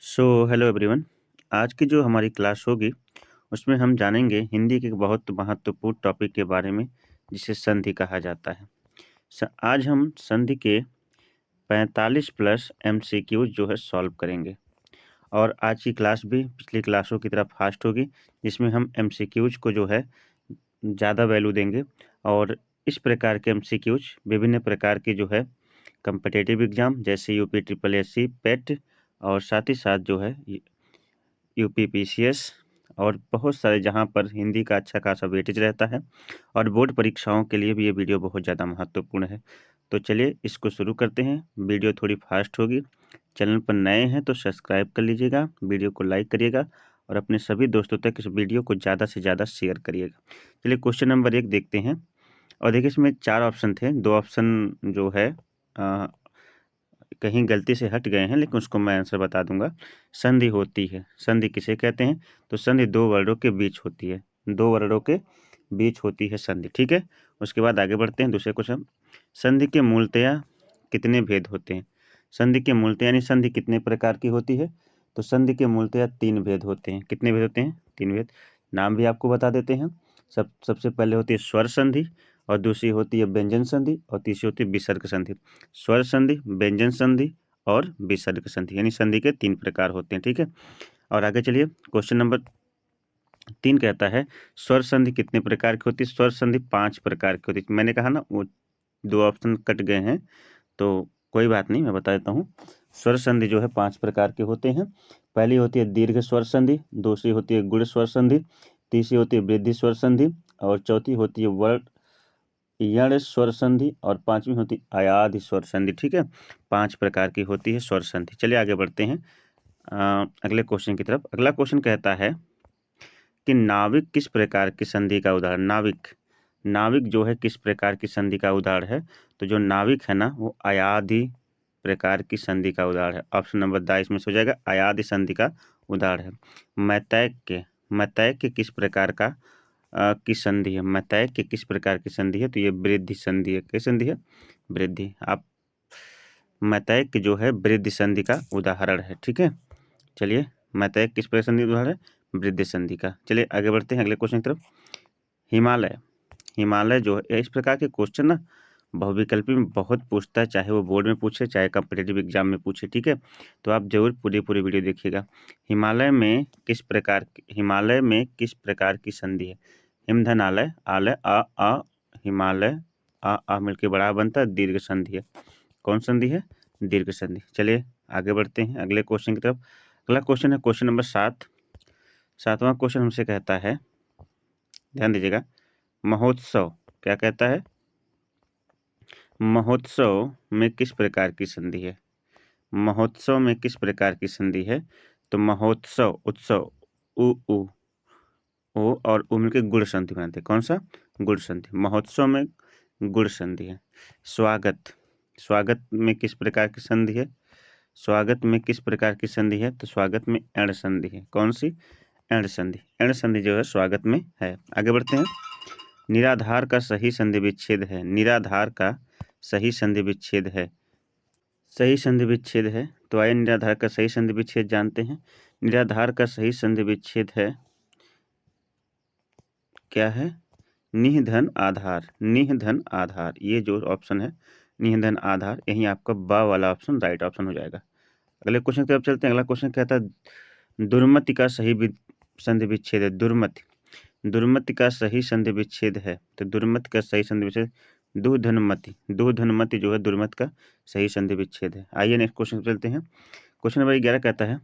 Hello everyone. आज की जो हमारी क्लास होगी उसमें हम जानेंगे हिंदी के एक बहुत महत्वपूर्ण टॉपिक के बारे में जिसे संधि कहा जाता है। आज हम संधि के 45 प्लस एमसीक्यूज जो है सॉल्व करेंगे और आज की क्लास भी पिछली क्लासों की तरह फास्ट होगी जिसमें हम एमसीक्यूज को जो है ज़्यादा वैल्यू देंगे और इस प्रकार के एमसीक्यूज विभिन्न प्रकार की जो है कम्पिटिटिव एग्जाम जैसे यूपी ट्रिपल एससी पेट और साथ ही साथ जो है यूपी पीसीएस और बहुत सारे जहां पर हिंदी का अच्छा खासा वेटेज रहता है और बोर्ड परीक्षाओं के लिए भी ये वीडियो बहुत ज़्यादा महत्वपूर्ण है। तो चलिए इसको शुरू करते हैं। वीडियो थोड़ी फास्ट होगी। चैनल पर नए हैं तो सब्सक्राइब कर लीजिएगा, वीडियो को लाइक करिएगा और अपने सभी दोस्तों तक इस वीडियो को ज़्यादा से ज़्यादा शेयर करिएगा। चलिए क्वेश्चन नंबर 1 देखते हैं और देखिए इसमें 4 ऑप्शन थे। 2 ऑप्शन जो है कहीं गलती से हट गए हैं लेकिन उसको मैं आंसर बता दूंगा। संधि होती है, संधि किसे कहते हैं? तो संधि दो वर्णों के बीच होती है, दो वर्णों के बीच होती है संधि। ठीक है, उसके बाद आगे बढ़ते हैं दूसरे क्वेश्चन। संधि के मूलतया कितने भेद होते हैं? संधि के मूलतया यानी संधि कितने प्रकार की होती है? तो संधि के मूलतया 3 भेद होते हैं। कितने भेद होते हैं? 3 भेद। नाम भी आपको बता देते हैं। सबसे पहले होती है स्वर संधि और दूसरी होती है व्यंजन संधि और तीसरी होती है विसर्ग संधि। स्वर संधि, व्यंजन संधि और विसर्ग संधि यानी संधि के 3 प्रकार होते हैं। ठीक है, और आगे चलिए क्वेश्चन नंबर 3 कहता है स्वर संधि कितने प्रकार की होती है? स्वर संधि 5 प्रकार की होती है। मैंने कहा ना वो 2 ऑप्शन कट गए हैं तो कोई बात नहीं, मैं बता देता हूँ। स्वर संधि जो है 5 प्रकार के होते हैं। पहली होती है दीर्घ स्वर संधि, दूसरी होती है गुण स्वर संधि, तीसरी होती है वृद्धि स्वर संधि और चौथी होती है वर्ण यण स्वर संधि और पांचवी होती आयाध स्वर संधि। ठीक है, 5 प्रकार की होती है स्वर संधि। चलिए आगे बढ़ते हैं अगले क्वेश्चन की तरफ। अगला क्वेश्चन कहता है कि नाविक किस प्रकार की संधि का उदाहरण? नाविक, नाविक जो है किस प्रकार की संधि का उदाहरण है? तो जो नाविक है ना वो अयाधि प्रकार की संधि का उदाहरण है। ऑप्शन नंबर 2 इसमें से हो जाएगा, अयाधि संधि का उदाहरण है। मैतैक्य, मैतैक्य किस प्रकार का की संधि है? मैतैक्य किस प्रकार की संधि है? तो ये वृद्धि संधि है। किस संधि है? वृद्धि। आप मैतैक्य जो है वृद्धि संधि का उदाहरण है। ठीक है, चलिए मैतैक्य किस प्रकार संधि उदाहरण है? वृद्धि संधि का। चलिए आगे बढ़ते हैं अगले क्वेश्चन की तरफ। हिमालय, हिमालय जो है इस प्रकार के क्वेश्चन ना बहुविकल्पी में बहुत पूछता है, चाहे वो बोर्ड में पूछे चाहे कम्पिटेटिव एग्जाम में पूछे। ठीक है, तो आप जरूर पूरी वीडियो देखिएगा। हिमालय में किस प्रकार हिमालय में किस प्रकार की संधि है? हिमधन आलय, आलय आ हिमालय आ मिलकर बड़ा बनता है, दीर्घ संधि है। कौन संधि है? दीर्घ संधि। चलिए आगे बढ़ते हैं अगले क्वेश्चन की तरफ। अगला क्वेश्चन है क्वेश्चन नंबर 7। 7वां क्वेश्चन हमसे कहता है, ध्यान दीजिएगा, महोत्सव क्या कहता है? महोत्सव में किस प्रकार की संधि है? महोत्सव में किस प्रकार की संधि है? तो महोत्सव, उत्सव, उ ओ और उ मिलकर गुण संधि बनाते हैं। कौन सा? गुण संधि। महोत्सव में गुण संधि है। स्वागत, स्वागत में किस प्रकार की संधि है? स्वागत में किस प्रकार की संधि है? तो स्वागत में एण संधि है। कौन सी? एण संधि। एण संधि जो है स्वागत में है। आगे बढ़ते हैं। निराधार का सही संधि विच्छेद है। निराधार का सही संधि विच्छेद है। सही संधि विच्छेद है तो आइए निराधार का सही संधि विच्छेद जानते हैं। निराधार का सही संधि विच्छेद है, क्या है? निधन आधार। निधन आधार, ये जो ऑप्शन है निधन आधार, यही आपका बा वाला ऑप्शन राइट ऑप्शन हो जाएगा। अगले क्वेश्चन की तरफ चलते हैं। अगला क्वेश्चन कहता है दुर्मति का सही संधि विच्छेद है। दुर्मति, दुर्मति का सही संधि विच्छेद है। तो दुर्मति का सही संधि विच्छेद दुधनमति। दुधनमति जो है दुर्मति का सही संधि विच्छेद है। आइए नेक्स्ट क्वेश्चन चलते हैं। क्वेश्चन नंबर 11 कहता है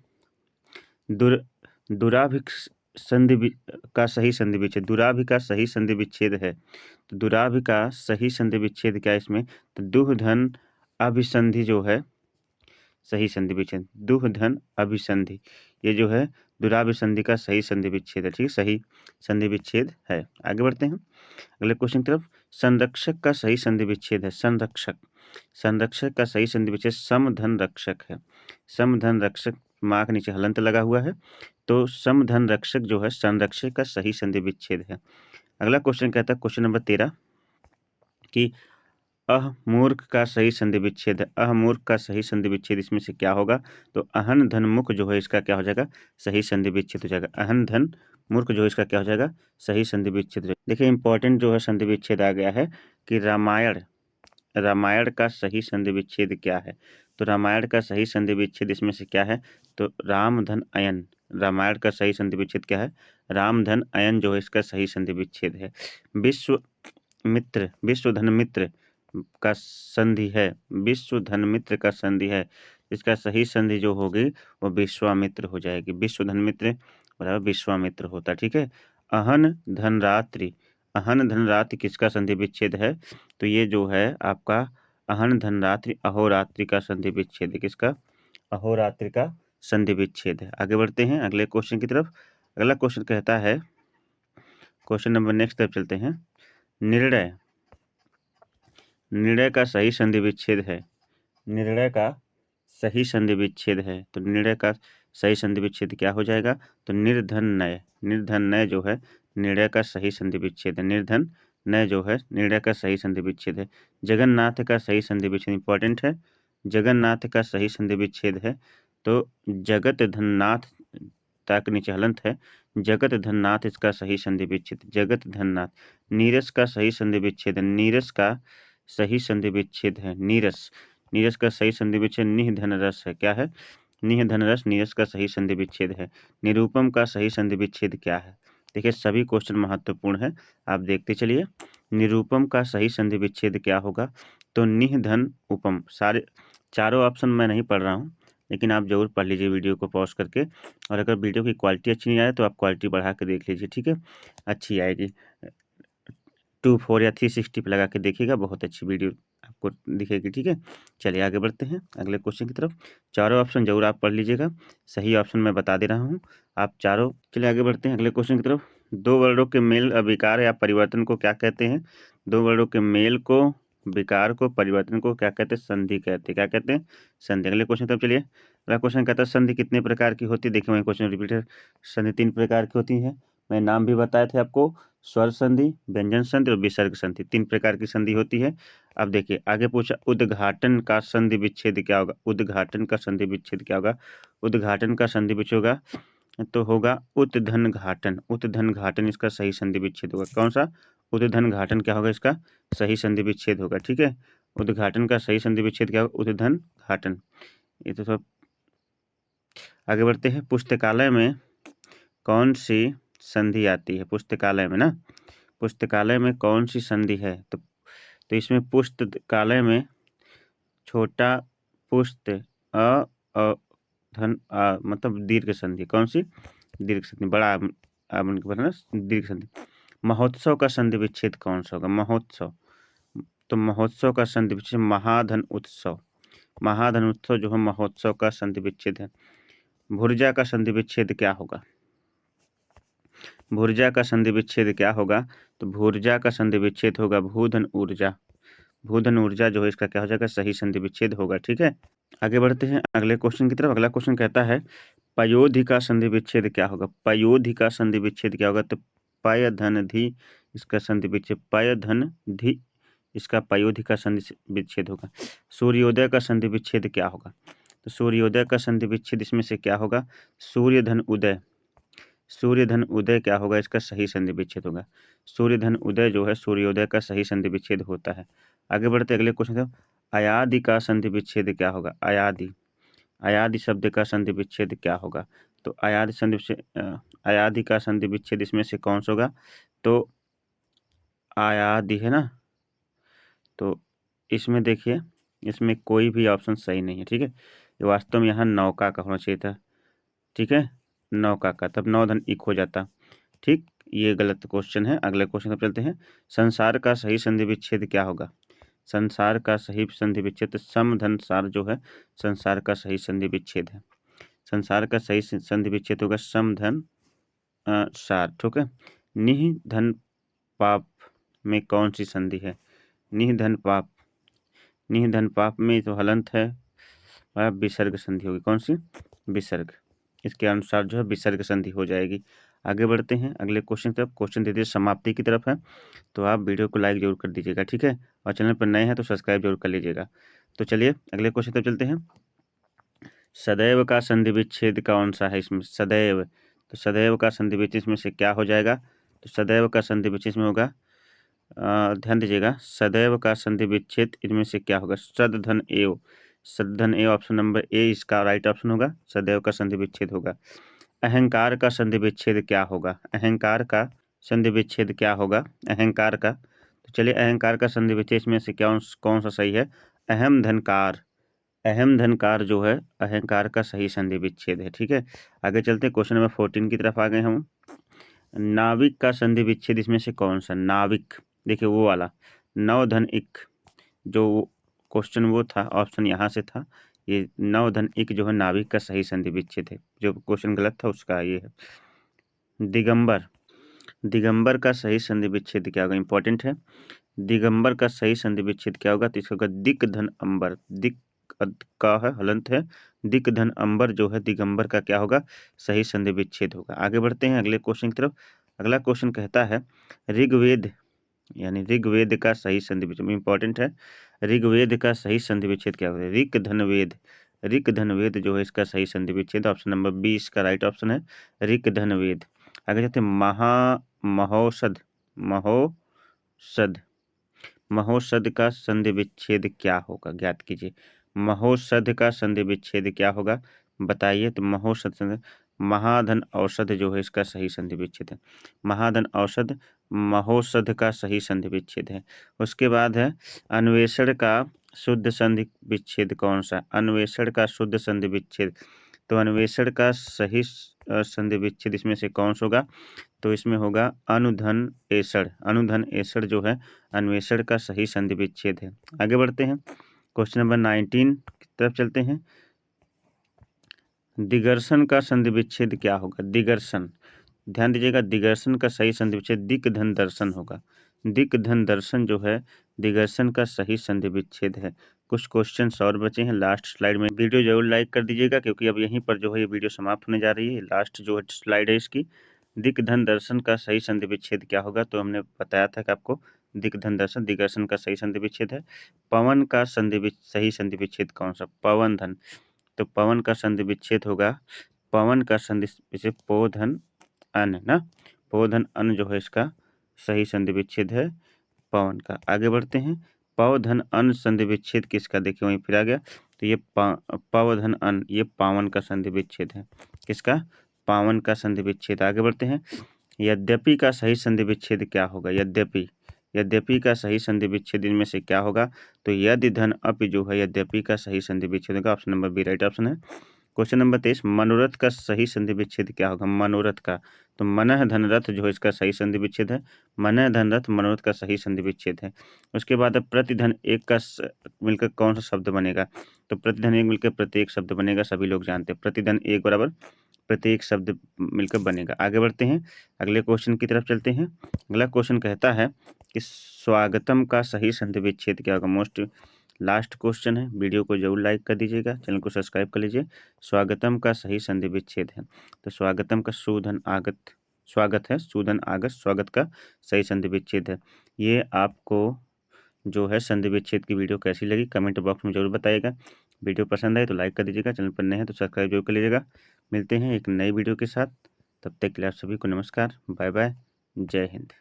दुराभिक संधि का सही संधि विच्छेद। दुराभि का सही संधि विच्छेद है। तो दुराभि का सही संधि विच्छेद क्या है इसमें? तो दुह धन अभिसंधि जो है सही संधि विच्छेद। दुह धन अभिसंधि, ये जो है दुराभिसंधि का सही संधि विच्छेद है। ठीक है, सही संधि विच्छेद है। आगे बढ़ते हैं अगले क्वेश्चन की तरफ। संरक्षक का सही संधि विच्छेद है। संरक्षक, संरक्षक का सही संधि विच्छेद समधन रक्षक है। समधन रक्षक, माँ के नीचे हलंत लगा हुआ है तो समधन रक्षक जो है संरक्षक का सही संधि विच्छेद है। अगला क्वेश्चन कहता है क्वेश्चन नंबर 13 कि मूर्ख का सही संधि विच्छेद है। मूर्ख का सही संधि विच्छेद इसमें से क्या होगा? तो अहन धन मुख जो है इसका क्या हो जाएगा? सही संधि विच्छेद हो जाएगा। अहन धन मूर्ख जो है इसका क्या हो जाएगा? सही संधि विच्छेद हो जाएगा। देखिए इंपॉर्टेंट जो है संधि विच्छेद आ गया है कि रामायण का सही संधि विच्छेद क्या है? तो रामायण का सही संधि विच्छेद इसमें से क्या है? तो राम धन अयन। रामायण का सही संधि विच्छेद क्या है? राम धन अयन जो है इसका सही संधि विच्छेद है। विश्व धन मित्र का संधि है। विश्व धन मित्र का संधि है। इसका सही संधि जो होगी वो विश्वामित्र हो जाएगी। विश्व धन मित्र बराबर विश्वामित्र होता। ठीक है। अहन धनरात्रि। अहन धनरात्रि किसका संधि विच्छेद है? तो ये जो है आपका अहन धनरात्रि अहोरात्रि का संधि विच्छेद है। किसका? अहोरात्रि का संधि विच्छेद है। आगे बढ़ते हैं अगले क्वेश्चन की तरफ। अगला क्वेश्चन कहता है, क्वेश्चन नंबर नेक्स्ट तरफ चलते हैं। निर्णय का सही संधि विच्छेद है। निर्णय का सही संधि विच्छेद है। तो निर्णय का सही संधि विच्छेद क्या हो जाएगा? तो निर्धन नय। निर्धन नय जो है निर्णय का सही संधि विच्छेद है। निर्धन नय जो है निर्णय का सही संधि विच्छेद है। जगन्नाथ का सही संधि विच्छेद इंपॉर्टेंट है। जगन्नाथ का सही संधि विच्छेद है। तो जगत धननाथ तक नीचे हलंत है। जगत धननाथ इसका सही संधि विच्छेद। जगत धननाथ। नीरस का सही संधि विच्छेद है। नीरस का सही संधि विच्छेद है। नीरस। नीरस का सही संधि विच्छेद निह धनरस है। क्या है? निह धनरस नीरस का सही संधि विच्छेद है। निरूपम का सही संधि विच्छेद क्या है? देखिए सभी क्वेश्चन महत्वपूर्ण है, आप देखते चलिए। निरूपम का सही संधि विच्छेद क्या होगा? तो निह धन उपम। सारे चारों ऑप्शन मैं नहीं पढ़ रहा हूँ, लेकिन आप जरूर पढ़ लीजिए वीडियो को पॉज करके। और अगर वीडियो की क्वालिटी अच्छी नहीं आए तो आप क्वालिटी बढ़ा के देख लीजिए। ठीक है, अच्छी आएगी। 2.4 या 360 पे लगा के देखिएगा, बहुत अच्छी वीडियो आपको दिखेगी। ठीक है, चलिए आगे बढ़ते हैं अगले क्वेश्चन की तरफ। चारों ऑप्शन जरूर आप पढ़ लीजिएगा, सही ऑप्शन मैं बता दे रहा हूँ आप चारों। चलिए आगे बढ़ते हैं अगले क्वेश्चन की तरफ। दो वर्णों के मेल विकार या परिवर्तन को क्या कहते हैं? दो वर्णों के मेल को, विकार को, परिवर्तन को क्या कहते हैं? संधि कहते हैं। क्या कहते हैं? संधि। अगले क्वेश्चन तरफ चलिए। अगला क्वेश्चन कहता है संधि कितने प्रकार की होती है? देखिए वही क्वेश्चन रिपीट है। संधि 3 प्रकार की होती है। मैं नाम भी बताए थे आपको, स्वर संधि, व्यंजन संधि और विसर्ग संधि। 3 प्रकार की संधि होती है। अब देखिए आगे पूछा उद्घाटन का संधि विच्छेद क्या होगा? उद्घाटन का संधि विच्छेद क्या होगा? उद्घाटन का संधि विच्छेद होगा तो होगा उत्धन घाटन। उत्धन घाटन इसका सही संधि विच्छेद होगा। कौन सा? उत्धन घाटन क्या होगा? इसका सही संधि विच्छेद होगा। ठीक है, उद्घाटन का सही संधि विच्छेद क्या होगा? उत्धन घाटन। ये तो सब। आगे बढ़ते हैं। पुस्तकालय में कौन सी संधि आती है? पुस्तकालय में ना, पुस्तकालय में कौन सी संधि है? तो इसमें पुस्तकालय में छोटा पुस्त धन मतलब दीर्घ संधि। कौन सी? दीर्घ संधि। बड़ा दीर्घ संधि। महोत्सव का संधि विच्छेद कौन सा होगा? महोत्सव। तो महोत्सव का संधि विच्छेद महाधन उत्सव। महाधन उत्सव जो है महोत्सव का संधि विच्छेद है। भुर्जा का संधि विच्छेद क्या होगा? भुर्जा का संधि विच्छेद क्या होगा? तो भुर्जा का संधि विच्छेद होगा भूधन ऊर्जा। भूधन ऊर्जा जो है इसका क्या हो जाएगा? सही संधि विच्छेद होगा। ठीक है, आगे बढ़ते हैं अगले क्वेश्चन की तरफ। अगला क्वेश्चन कहता है पयोधि का संधि विच्छेद क्या होगा? पयोधि का संधि विच्छेद क्या होगा? तो पय धन धी इसका संधि विच्छेद। पय धन धी इसका पयोधि का संधि विच्छेद होगा। सूर्योदय का संधि विच्छेद क्या होगा? तो सूर्योदय का संधि विच्छेद इसमें से क्या होगा? सूर्य धन उदय। सूर्य धन उदय क्या होगा? इसका सही संधि विच्छेद होगा। सूर्य धन उदय जो है सूर्योदय का सही संधि विच्छेद होता है। आगे बढ़ते अगले क्वेश्चन तरफ। अयादि का संधि विच्छेद क्या होगा? अयादि। अयादि शब्द का संधि विच्छेद क्या होगा? तो अयादि का संधि विच्छेद इसमें से कौन सा होगा? तो अयादि है ना, तो इसमें देखिए इसमें कोई भी ऑप्शन सही नहीं है। ठीक है, ये वास्तव में यहाँ नौका का होना चाहिए था। ठीक है, नौका का, तब नौ धन इक हो जाता। ठीक, ये गलत क्वेश्चन है। अगले क्वेश्चन पर चलते हैं। संसार का सही संधि विच्छेद क्या होगा? संसार का सही संधि विच्छेद सम धन सार जो है संसार का सही संधि विच्छेद है। संसार का सही संधि विच्छेद होगा सम धन सार। ठीक है, निह धन पाप में कौन सी संधि है? निह धन पाप। निह धन पाप में तो हलंत है, विसर्ग संधि होगी। कौन सी? विसर्ग। इसके अनुसार जो है विसर्ग संधि हो जाएगी। आगे बढ़ते हैं अगले क्वेश्चन की तरफ। क्वेश्चन दे दीजिए समाप्ति की तरफ है, तो आप वीडियो को लाइक जरूर कर दीजिएगा, ठीक है। और चैनल पर नए हैं तो सब्सक्राइब जरूर कर लीजिएगा। तो चलिए अगले क्वेश्चन तरफ चलते हैं। सदैव का संधि विच्छेद कौन सा है इसमें? सदैव, तो सदैव का संधि विच्छेद इसमें से क्या हो जाएगा? तो सदैव का संधि विच्छेद में होगा, ध्यान दीजिएगा, सदैव का संधि विच्छेद इनमें से क्या होगा? सद धन एव, सद धन एव ऑप्शन नंबर ए इसका राइट ऑप्शन होगा, सदैव का संधि विच्छेद होगा। अहंकार का संधि विच्छेद क्या होगा? अहंकार का संधि विच्छेद क्या होगा अहंकार का? तो चलिए अहंकार का संधि विच्छेद में से कौन सा सही है? अहम धनकार, अहम धनकार जो है अहंकार का सही संधि विच्छेद है, ठीक है। आगे चलते हैं क्वेश्चन नंबर 14 की तरफ आ गए हम। नाविक का संधि विच्छेद इसमें से कौन सा? नाविक, देखिए वो वाला, नव धन इक, जो क्वेश्चन वो था ऑप्शन यहाँ से था, ये नव धन इक जो है नाविक का सही संधि विच्छेद है, जो क्वेश्चन गलत था उसका ये है। दिगंबर, दिगंबर का सही संधि विच्छेद क्या होगा? इंपॉर्टेंट है। दिगंबर का सही संधि विच्छेद क्या होगा? तो इसका होगा दिक धन अंबर, दिक का है हलंत है, दिक धन अंबर जो है दिगंबर का क्या होगा? सही संधि विच्छेद होगा। आगे बढ़ते हैं अगले क्वेश्चन की तरफ। अगला क्वेश्चन कहता है ऋग्वेद, यानी ऋग्वेद का सही संधि विच्छेद, इंपॉर्टेंट है। ऋग्वेद का सही संधि विच्छेद क्या होगा? ऋक धनवेद, ऋक धनवेद जो है इसका सही संधि विच्छेद ऑप्शन नंबर बी इसका राइट ऑप्शन है, ऋक धनवेद। आगे जाते हैं महोषध, महोषध, महोषध का संधि विच्छेद क्या होगा? ज्ञात कीजिए। महोषध का संधि विच्छेद क्या होगा बताइए? तो महोषध, महाधन औषध जो है इसका सही संधि विच्छेद है, महाधन औषध महोषध का सही संधि विच्छेद है। उसके बाद है अन्वेषण का शुद्ध संधि विच्छेद कौन सा? अन्वेषण का शुद्ध संधि विच्छेद, तो अन्वेषण का सही संधि विच्छेद इसमें से कौन सा होगा? तो इसमें होगा अनुधन एषण, अनुधन एषण जो है अन्वेषण का सही संधि विच्छेद है। आगे बढ़ते हैं क्वेश्चन नंबर 19 की तरफ चलते हैं। दिगर्शन का संधि विच्छेद क्या होगा? दिगर्शन, ध्यान दीजिएगा, दिगर्शन का सही संधि विच्छेद दिक धन दर्शन होगा, दिक धन दर्शन जो है दिगर्शन का सही संधि विच्छेद है। कुछ क्वेश्चन और बचे हैं लास्ट स्लाइड में, वीडियो जरूर लाइक कर दीजिएगा क्योंकि अब यहीं पर जो है ये वीडियो समाप्त होने जा रही है। लास्ट जो है स्लाइड है इसकी, दिक धन दर्शन का सही संधि विच्छेद क्या होगा? तो हमने बताया था कि आपको दिक धन दर्शन दिगर्शन का सही संधि विच्छेद है। पवन का सही संधि विच्छेद कौन सा? पवन धन, तो पवन का संधि विच्छेद होगा, पवन का संधि विच्छेद पोधन अन ना, पोधन अन जो है इसका सही संधि विच्छेद है पवन का। आगे बढ़ते हैं, पवधन अन संधि विच्छेद किसका? देखिए वहीं फिर आ गया, तो ये पवधन अन ये पावन का संधि विच्छेद है, किसका? पावन का संधि विच्छेद। आगे बढ़ते हैं, यद्यपि का सही संधि विच्छेद क्या होगा? यद्यपि, यद्यपि का सही संधि विच्छेद इनमें से क्या होगा? तो यदि धन अपि जो है यद्यपि का सही संधि विच्छेद होगा, option number B right option है। क्वेश्चन नंबर 23, मनोरथ का सही संधि विच्छेद क्या होगा? मनोरथ का, तो मनः धनरथ जो है इसका सही संधि विच्छेद है, मनः धनरथ मनोरथ का सही संधि विच्छेद है। उसके बाद अब प्रतिधन एक का मिलकर कौन सा शब्द बनेगा? तो प्रतिधन एक मिलकर प्रत्येक शब्द बनेगा, सभी लोग जानते हैं प्रतिधन एक बराबर प्रत्येक शब्द मिलकर बनेगा। आगे बढ़ते हैं अगले क्वेश्चन की तरफ चलते हैं। अगला क्वेश्चन कहता है कि स्वागतम का सही संधि विच्छेद क्या होगा? मोस्ट लास्ट क्वेश्चन है, वीडियो को जरूर लाइक कर दीजिएगा, चैनल को सब्सक्राइब कर लीजिए। स्वागतम का सही संधि विच्छेद है, तो स्वागतम का सुधन आगत, स्वागत है, सुधन आगत स्वागत का सही संधि विच्छेद है। ये आपको जो है संधि विच्छेद की वीडियो कैसी लगी कमेंट बॉक्स में जरूर बताइएगा। वीडियो पसंद आए तो लाइक कर दीजिएगा, चैनल पर नए हैं तो सब्सक्राइब जरूर कर लीजिएगा। मिलते हैं एक नई वीडियो के साथ, तब तक के लिए आप सभी को नमस्कार, बाय बाय, जय हिंद।